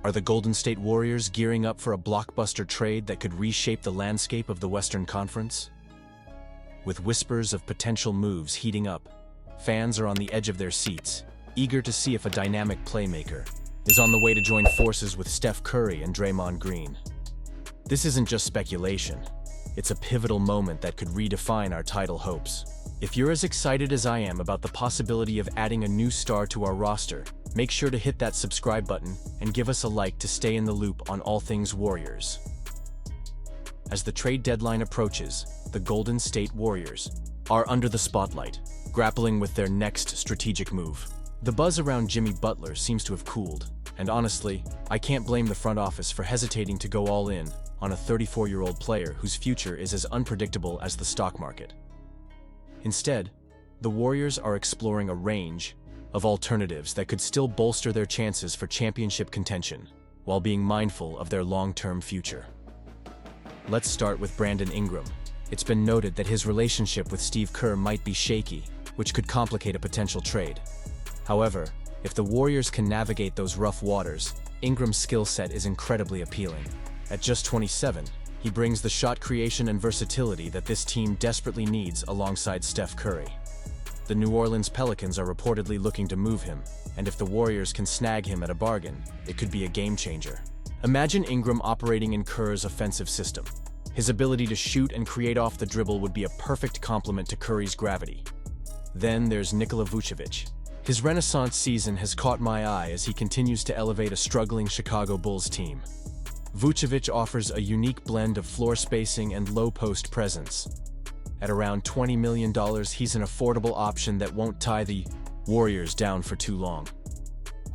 Are the Golden State Warriors gearing up for a blockbuster trade that could reshape the landscape of the Western Conference? With whispers of potential moves heating up, fans are on the edge of their seats, eager to see if a dynamic playmaker is on the way to join forces with Steph Curry and Draymond Green. This isn't just speculation. It's a pivotal moment that could redefine our title hopes. If you're as excited as I am about the possibility of adding a new star to our roster, make sure to hit that subscribe button and give us a like to stay in the loop on all things Warriors. As the trade deadline approaches, the Golden State Warriors are under the spotlight, grappling with their next strategic move. The buzz around Jimmy Butler seems to have cooled, and honestly, I can't blame the front office for hesitating to go all in on a 34-year-old player whose future is as unpredictable as the stock market. Instead, the Warriors are exploring a range of alternatives that could still bolster their chances for championship contention, while being mindful of their long-term future. Let's start with Brandon Ingram. It's been noted that his relationship with Steve Kerr might be shaky, which could complicate a potential trade. However, if the Warriors can navigate those rough waters, Ingram's skill set is incredibly appealing. At just 27, he brings the shot creation and versatility that this team desperately needs alongside Steph Curry. The New Orleans Pelicans are reportedly looking to move him, and if the Warriors can snag him at a bargain, it could be a game-changer. Imagine Ingram operating in Kerr's offensive system. His ability to shoot and create off the dribble would be a perfect complement to Curry's gravity. Then there's Nikola Vucevic. His Renaissance season has caught my eye as he continues to elevate a struggling Chicago Bulls team. Vucevic offers a unique blend of floor spacing and low-post presence. At around $20 million, he's an affordable option that won't tie the Warriors down for too long.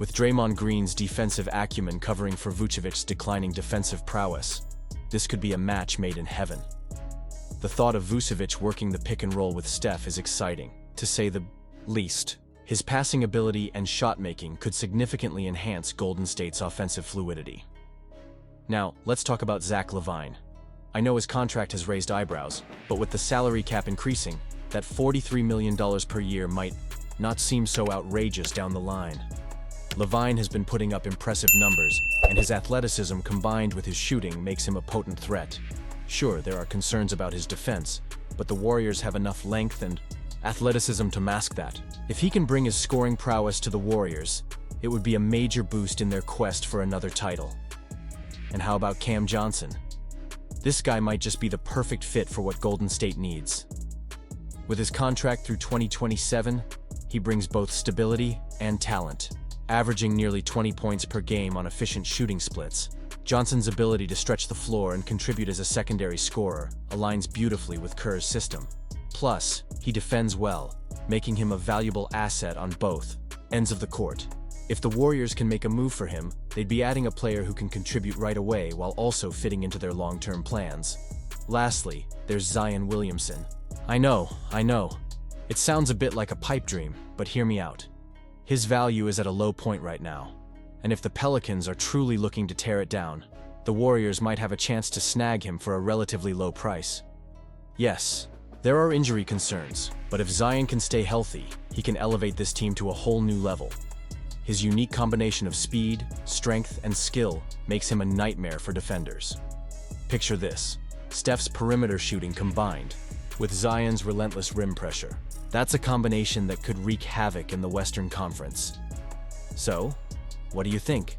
With Draymond Green's defensive acumen covering for Vucevic's declining defensive prowess, this could be a match made in heaven. The thought of Vucevic working the pick-and-roll with Steph is exciting, to say the least. His passing ability and shot-making could significantly enhance Golden State's offensive fluidity. Now, let's talk about Zach LaVine. I know his contract has raised eyebrows, but with the salary cap increasing, that $43 million per year might not seem so outrageous down the line. LaVine has been putting up impressive numbers, and his athleticism combined with his shooting makes him a potent threat. Sure, there are concerns about his defense, but the Warriors have enough length and athleticism to mask that. If he can bring his scoring prowess to the Warriors, it would be a major boost in their quest for another title. And how about Cam Johnson? This guy might just be the perfect fit for what Golden State needs. With his contract through 2027, he brings both stability and talent. Averaging nearly 20 points per game on efficient shooting splits, Johnson's ability to stretch the floor and contribute as a secondary scorer aligns beautifully with Kerr's system. Plus, he defends well, making him a valuable asset on both ends of the court. If the Warriors can make a move for him, they'd be adding a player who can contribute right away while also fitting into their long-term plans. Lastly, there's Zion Williamson. I know. It sounds a bit like a pipe dream, but hear me out. His value is at a low point right now, and if the Pelicans are truly looking to tear it down, the Warriors might have a chance to snag him for a relatively low price. Yes, there are injury concerns, but if Zion can stay healthy, he can elevate this team to a whole new level. His unique combination of speed, strength, and skill makes him a nightmare for defenders. Picture this: Steph's perimeter shooting combined with Zion's relentless rim pressure. That's a combination that could wreak havoc in the Western Conference. So, what do you think?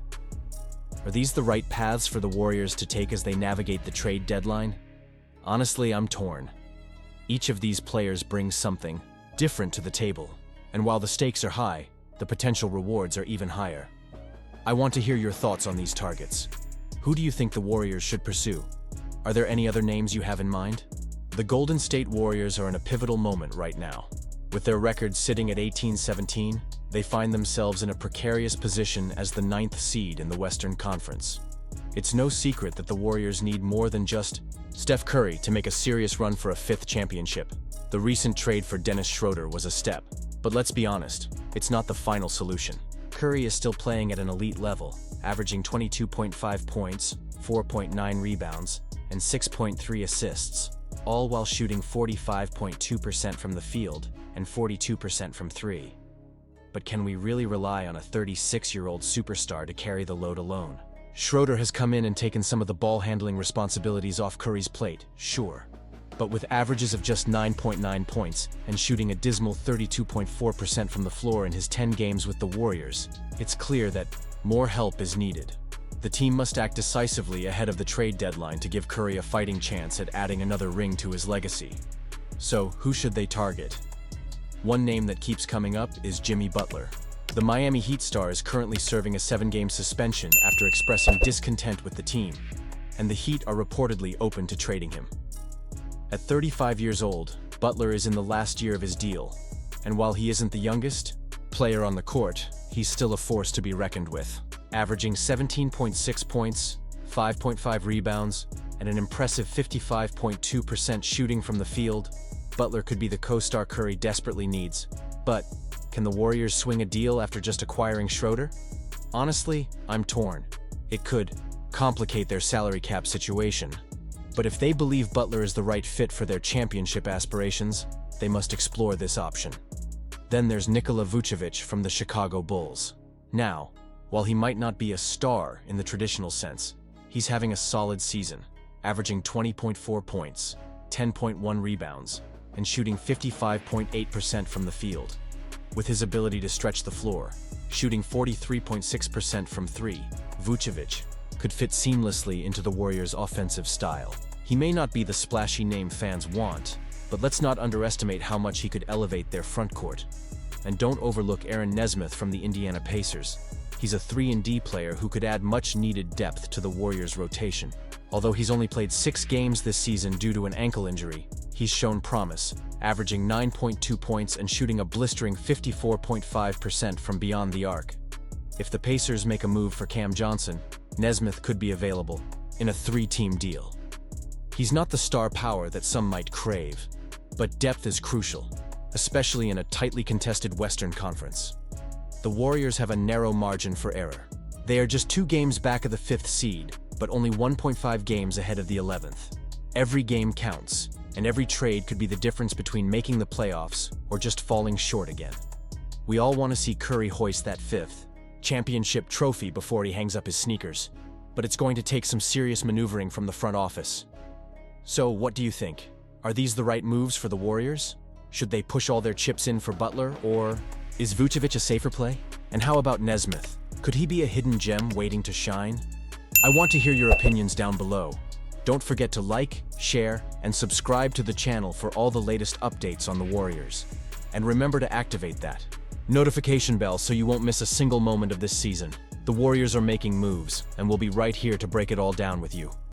Are these the right paths for the Warriors to take as they navigate the trade deadline? Honestly, I'm torn. Each of these players brings something different to the table, and while the stakes are high, the potential rewards are even higher. I want to hear your thoughts on these targets. Who do you think the Warriors should pursue? Are there any other names you have in mind? The Golden State Warriors are in a pivotal moment right now. With their record sitting at 18-17, they find themselves in a precarious position as the 9th seed in the Western Conference. It's no secret that the Warriors need more than just Steph Curry to make a serious run for a 5th championship. The recent trade for Dennis Schroeder was a step, but let's be honest, it's not the final solution. Curry is still playing at an elite level, averaging 22.5 points, 4.9 rebounds, and 6.3 assists, all while shooting 45.2% from the field and 42% from three. But can we really rely on a 36-year-old superstar to carry the load alone? Schroeder has come in and taken some of the ball-handling responsibilities off Curry's plate, sure. But with averages of just 9.9 points and shooting a dismal 32.4% from the floor in his 10 games with the Warriors, it's clear that more help is needed. The team must act decisively ahead of the trade deadline to give Curry a fighting chance at adding another ring to his legacy. So, who should they target? One name that keeps coming up is Jimmy Butler. The Miami Heat star is currently serving a 7-game suspension after expressing discontent with the team, and the Heat are reportedly open to trading him. At 35 years old, Butler is in the last year of his deal, and while he isn't the youngest player on the court, he's still a force to be reckoned with. Averaging 17.6 points, 5.5 rebounds, and an impressive 55.2% shooting from the field, Butler could be the co-star Curry desperately needs. But can the Warriors swing a deal after just acquiring Schroeder? Honestly, I'm torn. It could complicate their salary cap situation. But if they believe Butler is the right fit for their championship aspirations, they must explore this option. Then there's Nikola Vucevic from the Chicago Bulls. Now, while he might not be a star in the traditional sense, he's having a solid season, averaging 20.4 points, 10.1 rebounds, and shooting 55.8% from the field. With his ability to stretch the floor, shooting 43.6% from three, Vucevic could fit seamlessly into the Warriors' offensive style. He may not be the splashy name fans want, but let's not underestimate how much he could elevate their front court. And don't overlook Aaron Nesmith from the Indiana Pacers. He's a 3-and-D player who could add much-needed depth to the Warriors' rotation. Although he's only played 6 games this season due to an ankle injury, he's shown promise, averaging 9.2 points and shooting a blistering 54.5% from beyond the arc. If the Pacers make a move for Cam Johnson, Nesmith could be available in a 3-team deal. He's not the star power that some might crave, but depth is crucial, especially in a tightly contested Western Conference. The Warriors have a narrow margin for error. They are just 2 games back of the 5th seed, but only 1.5 games ahead of the 11th. Every game counts, and every trade could be the difference between making the playoffs or just falling short again. We all want to see Curry hoist that 5th championship trophy before he hangs up his sneakers, but it's going to take some serious maneuvering from the front office. So, what do you think? Are these the right moves for the Warriors? Should they push all their chips in for Butler, or is Vucevic a safer play? And how about Nesmith? Could he be a hidden gem waiting to shine? I want to hear your opinions down below. Don't forget to like, share, and subscribe to the channel for all the latest updates on the Warriors. And remember to activate that notification bell so you won't miss a single moment of this season. The Warriors are making moves, and we'll be right here to break it all down with you.